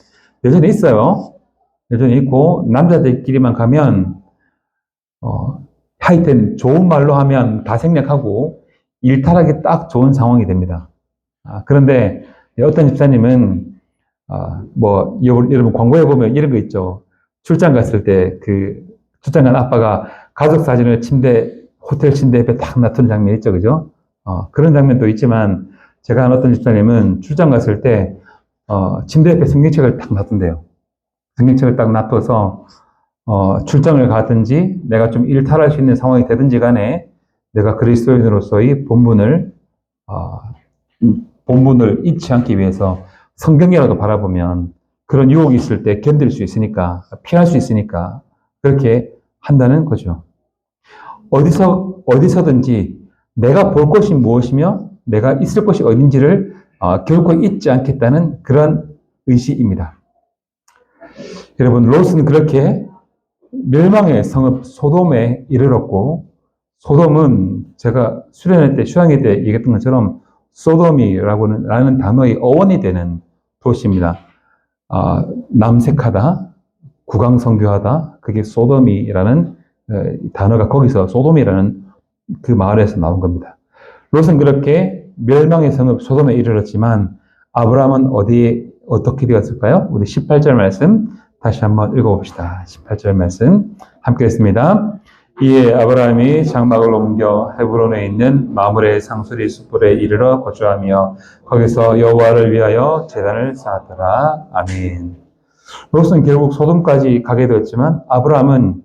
여전히 있어요. 여전히 있고 남자들끼리만 가면 하여튼 좋은 말로 하면 다 생략하고 일탈하기 딱 좋은 상황이 됩니다. 그런데 어떤 집사님은 뭐 여러분 광고에 보면 이런 거 있죠. 출장 갔을 때 출장 간 아빠가 가족 사진을 호텔 침대 옆에 딱 놔두는 장면 있죠, 그죠? 그런 장면도 있지만, 제가 한 어떤 집사님은 출장 갔을 때, 침대 옆에 성경책을 딱 놔둔대요. 성경책을 딱 놔둬서, 출장을 가든지, 내가 좀 일탈할 수 있는 상황이 되든지 간에, 내가 그리스도인으로서의 본분을 잊지 않기 위해서 성경이라도 바라보면, 그런 유혹이 있을 때 견딜 수 있으니까, 피할 수 있으니까, 그렇게 한다는 거죠. 어디서든지 내가 볼 것이 무엇이며 내가 있을 것이 어딘지를 결코 잊지 않겠다는 그런 의지입니다. 여러분, 롯은 그렇게 멸망의 성읍 소돔에 이르렀고, 소돔은 제가 수양회 때 얘기했던 것처럼 소돔이라는 단어의 어원이 되는 도시입니다. 남색하다, 구강성교하다, 그게 소돔이라는 이 단어가 거기서 소돔이라는 그 마을에서 나온 겁니다. 롯은 그렇게 멸망의 성읍 소돔에 이르렀지만 아브라함은 어디에 어떻게 되었을까요? 우리 18절 말씀 다시 한번 읽어봅시다. 18절 말씀 함께 했습니다. 이에 아브라함이 장막을 옮겨 헤브론에 있는 마므레 상수리 숯불에 이르러 거주하며 거기서 여호와를 위하여 제단을 쌓았더라. 아멘. 롯은 결국 소돔까지 가게 되었지만 아브라함은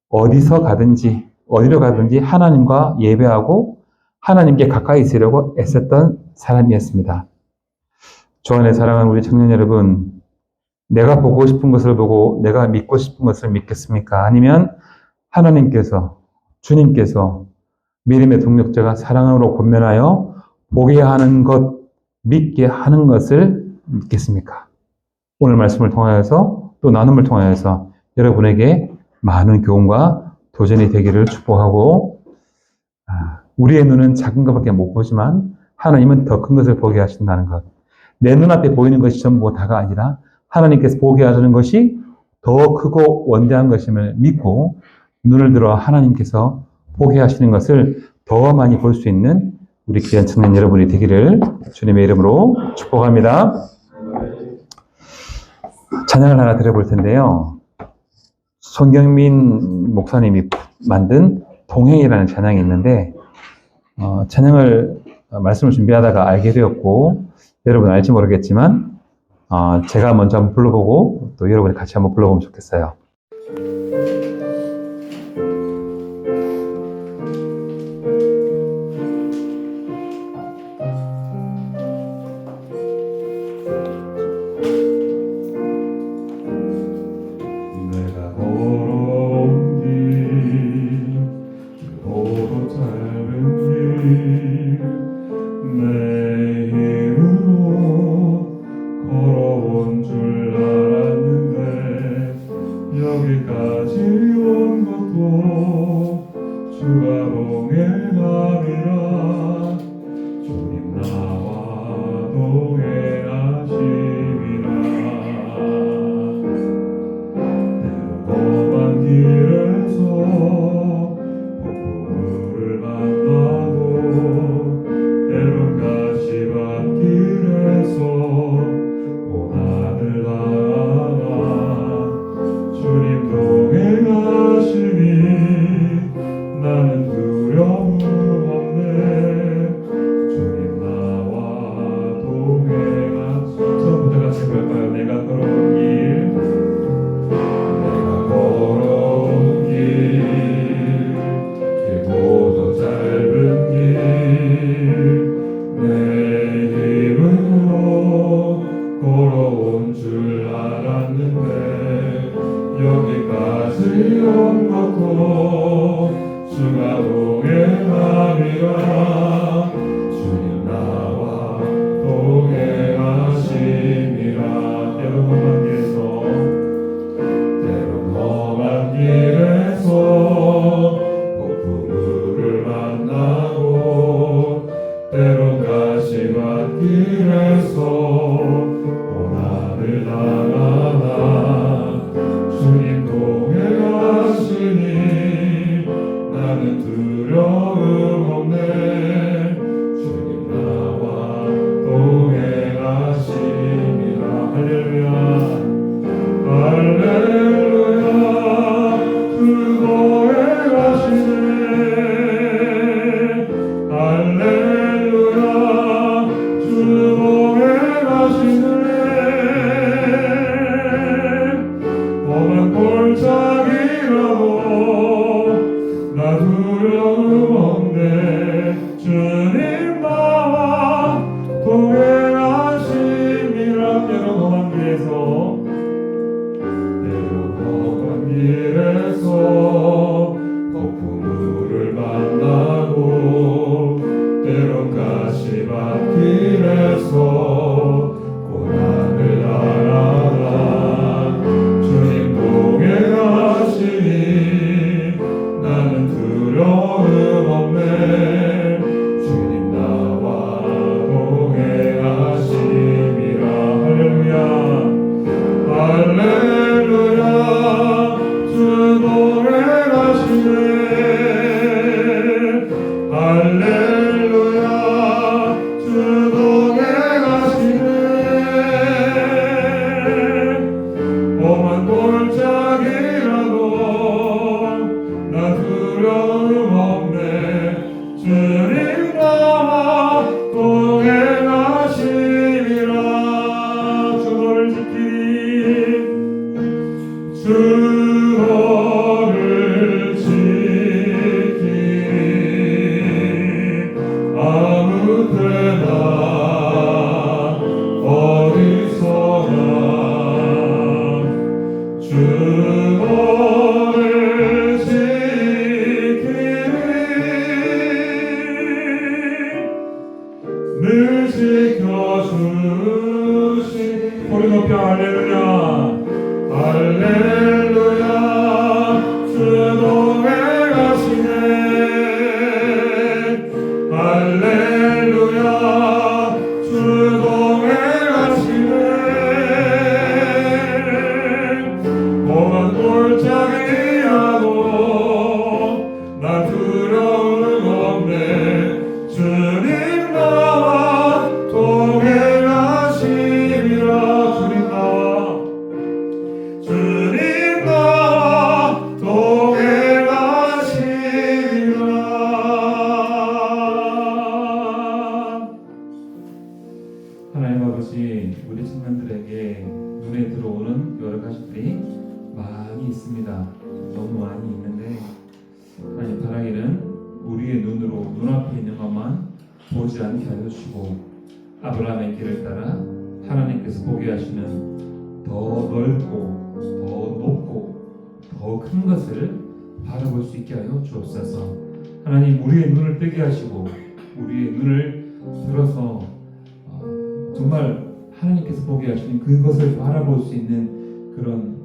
어디서 가든지 어디로 가든지 하나님과 예배하고 하나님께 가까이 있으려고 애썼던 사람이었습니다. 주 안에 사랑하는 우리 청년 여러분, 내가 보고 싶은 것을 보고 내가 믿고 싶은 것을 믿겠습니까? 아니면 하나님께서, 주님께서 믿음의 동력자가 사랑으로 권면하여 보게 하는 것, 믿게 하는 것을 믿겠습니까? 오늘 말씀을 통하여서 또 나눔을 통하여서 여러분에게 많은 교훈과 도전이 되기를 축복하고, 우리의 눈은 작은 것밖에 못 보지만 하나님은 더 큰 것을 보게 하신다는 것. 내 눈앞에 보이는 것이 전부 다가 아니라 하나님께서 보게 하시는 것이 더 크고 원대한 것임을 믿고 눈을 들어 하나님께서 보게 하시는 것을 더 많이 볼 수 있는 우리 귀한 청년 여러분이 되기를 주님의 이름으로 축복합니다. 찬양을 하나 드려볼 텐데요. 손경민 목사님이 만든 동행이라는 찬양이 있는데 찬양을 말씀을 준비하다가 알게 되었고 여러분 알지 모르겠지만 제가 먼저 한번 불러보고 또 여러분이 같이 한번 불러보면 좋겠어요. 내가 걸어온 길 그보다 짧은 길내 힘으로 걸어온 줄 알았는데 여기까지 온 것도 주가 동행함이라 주님 나와 동행하심이라 험한 길에서 폭풍우를 만나도 늘 지켜주시. 소리 높여 할렐루야. 할렐루야. 주 동행 가시네. 할렐루야. 주 동행 가시네. 고만 골짜기라도 나 두려움 없네. 주님 나와 동행하시리라. 주님 나와 동행하시리라. 하나님 아버지, 우리 청년들에게 눈에 들어오는 여러 가지들이 많이 있습니다. 너무 많이 있는데 하나님 바라기는 우리의 눈으로 눈앞에 있는 것만 보지 않게 하여 주시고 아브라함의 길을 따라 하나님께서 보게 하시는 더 넓고 더 높고 더 큰 것을 바라볼 수 있게 하여 주옵소서. 하나님 우리의 눈을 뜨게 하시고 우리의 눈을 들어서 정말 하나님께서 보게 하시는 그것을 바라볼 수 있는 그런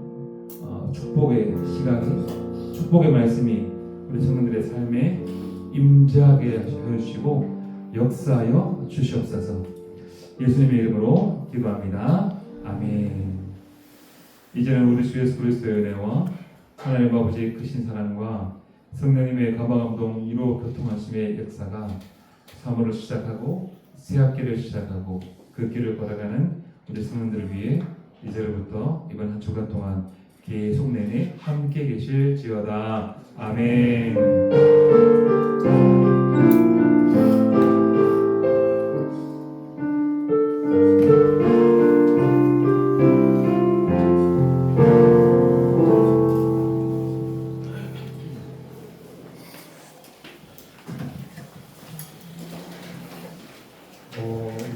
축복의 시간이, 축복의 말씀이 우리 청년들의 삶에 임재하게 하여 주시고 역사하여 주시옵소서. 예수님의 이름으로 기도합니다. 아멘. 이제는 우리 주 예수 그리스도의 은혜와 하나님 아버지의 크신 사랑과 성령님의 가방감동 이로 교통하심의 역사가 3월을 시작하고 새 학기를 시작하고 그 길을 걸어가는 우리 성도들을 위해 이제로부터 이번 한 주간 동안 계속 내내 함께 계실지어다. 아멘.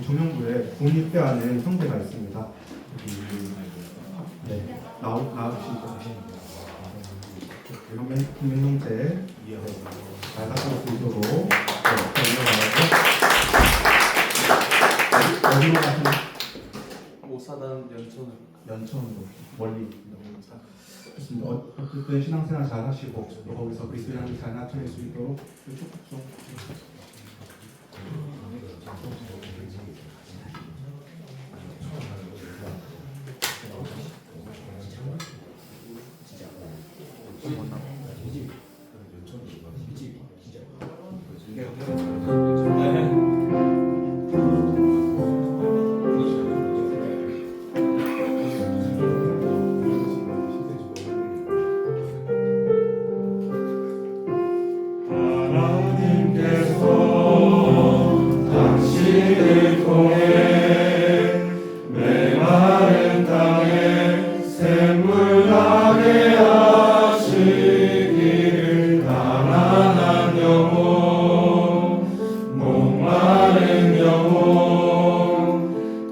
조명부에 국립대하는 형제가 있습니다. 나오시죠. 국민 형제 잘 갔다 올 수 있도록 어디로 가시나? 오사단 연천으로 멀리 좋습니다. 어쨌든 신앙생활 잘 하시고 또 거기서 그리스도인을 잘 나타낼 수 있도록 축복 좀. 당신을 통해 메마른 땅에 샘물 나게 하시기를 가난한 영혼 목마른 영혼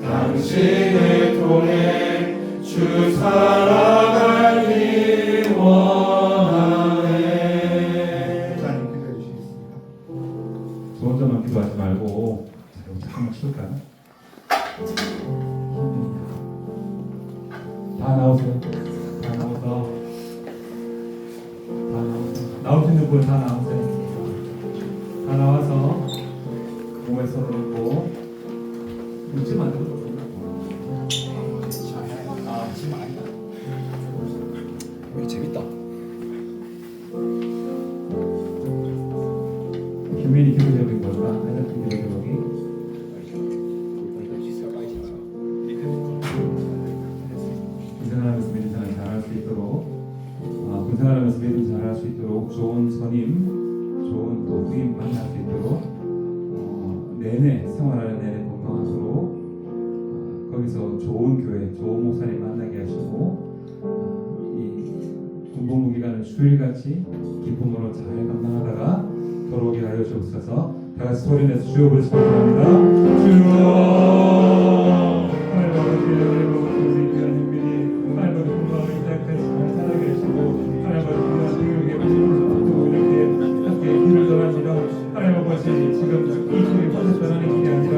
당신을 통해 주 살아가기 원하네. 목사님 기도해 주시겠습니다. 저 혼자만 기도하지 말고 한번 쉴까요? 다 나오세요. 다 나오서 나올 수 있는 분 다 나오세요. 다 나와서 몸에 손을 얹고 웃지 말고. 지금 아니다. 이게 재밌다. 김민희 기도적인 걸까? 하여튼 기도적이 군생활하면서 믿음생활 잘할 수 있도록 군생활하면서 믿음 잘할 수 있도록 좋은 선임, 좋은 또 후임 만날 수 있도록 내내 생활하는 내내 건강하도록 거기서 좋은 교회, 좋은 목사님 만나게 하시고 이 군복무 기간을 주일같이 기쁨으로 잘 감당하다가 돌아오게 하여 주옵소서. 다 같이 소리내서 주여 부르시기 바랍니다. 주여. 하나님 아버지, 우리 귀하님들이 하나님 아버지 건강을 이렇게 잘 살아게 하시고 하나님 아버지 귀한 등록에 이렇게 함께 길을 떠납니다. 하나님 아버지 지금 이 길이 혼자 떠나는 길이 아니라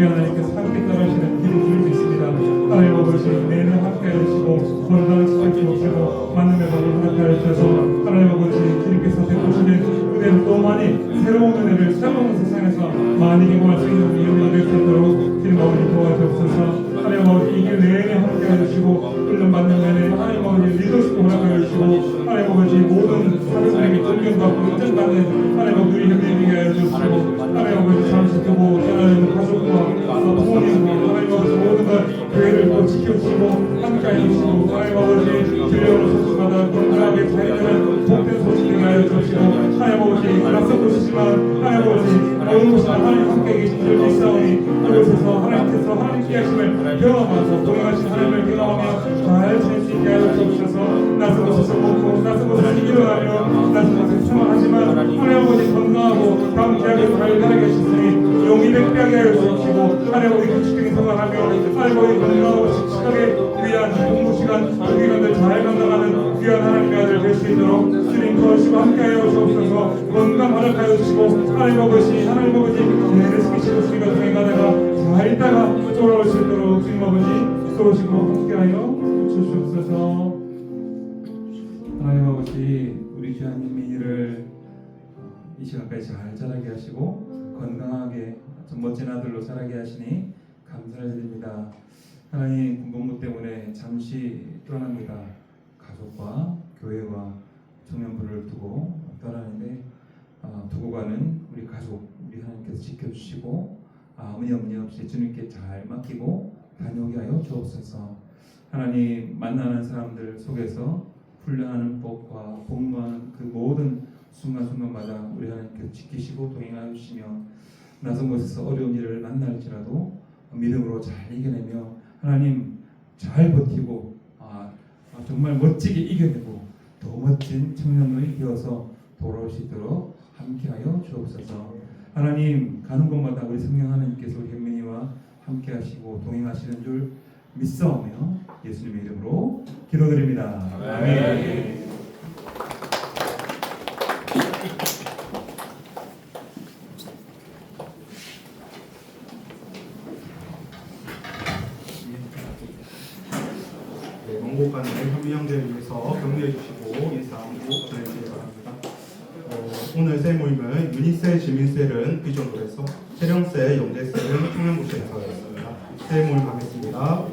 우리 하나님께서 함께 따라하시는 길을 줄수 있습니다. 하나님 아버지 내내 함께 해주시고 건강을 지켜주시고 만남의 밥을 허락하여 주셔서 하나님 아버지 주님께서 베푸시는 은혜를 또 많이 새로운 은혜를 새로운 세상에서 많이 경험할 수 있는 은혜를 될 수 있도록 주님 아버지 도와주옵소서. 하나님 아버지 이 길 내내 함께 해주시고 훈련받는 내내 하나님 아버지 리더십도 허락하여 주시고 하나님 아버지 모든 사람들에게 존경받고 인정받는 하나님 아버지 우리 형제들에게 하여 주시고 하나님 아버지 잠시 두고 떠나는 가족과 부모님과 하나님 아버지 모든 것 교회를 또 지켜주시고 함께 해주시고 하나님 아버지 진료로 소식받아 건강하게 잘 되는 복된 소식 되게 하여 주시고 하나님 아버지 낯선 곳이지만 하나님 아버지 어느 곳이나 하나님 함께 계신 줄 믿사오니 그곳에서 하나님께서 하나님께 하심을 경험하고 동행하신 하나님을 경험하며 잘 살 수 있게 하여 주옵소서. 낯선 곳에서 먹고 낯선 곳에서 일어나며 낯선 곳에서 생활하지만 하나님 아버지 건강하고 감기하게 잘 살아계셨으니 용이 백배하게 하여 주옵시고 하나님 아버지 규칙적인 생활하며 하나님 아버지 건강하고 씩씩하게 위한 공부시간 조기관들 잘 감당하는 귀한 하나님의 아들 될 수 있도록 주님 도와주시고 함께하여 주옵소서. 건강 허락하여 주시고 하나님 아버지 죄를 지키시고 주님과 동행하다가 잘 있다가 돌아올 수 있도록 주님 아버지 도우시고 함께하여 주시옵소서. 하나님 아버지 우리 귀한 민희를 이 시간까지 잘 자라게 하시고 건강하게 좀 멋진 아들로 자라게 하시니 감사를 드립니다. 하나님 군복무 때문에 잠시 떠납니다. 가족과 교회와 청년부를 두고 떠나는데 두고 가는 우리 가족 우리 하나님께서 지켜주시고 아무 염려 없이 주님께 잘 맡기고 다녀오게 하여 주옵소서. 하나님 만나는 사람들 속에서 훈련하는 법과 복무하는 그 모든 순간순간마다 우리 하나님께서 지키시고 동행하여 주시며 낯선 곳에서 어려운 일을 만날지라도 믿음으로 잘 이겨내며 하나님 잘 버티고 정말 멋지게 이겨내고 더 멋진 청년들이 되어서 돌아올 수 있도록 함께하여 주옵소서. 하나님 가는 곳마다 우리 성령 하나님께서 우리 현민이와 함께하시고 동행하시는 줄 믿사오며 예수님의 이름으로 기도드립니다. 아멘. 원곡 가는 현미 형제를 위해서 격려해 주시고 인사하고 전해주시기 바랍니다. 오늘 새 모임은 유니셀 지민셀은 비전으로 해서 세령셀 영재셀은 청년부시에서 했습니다. 새 모임 가겠습니다.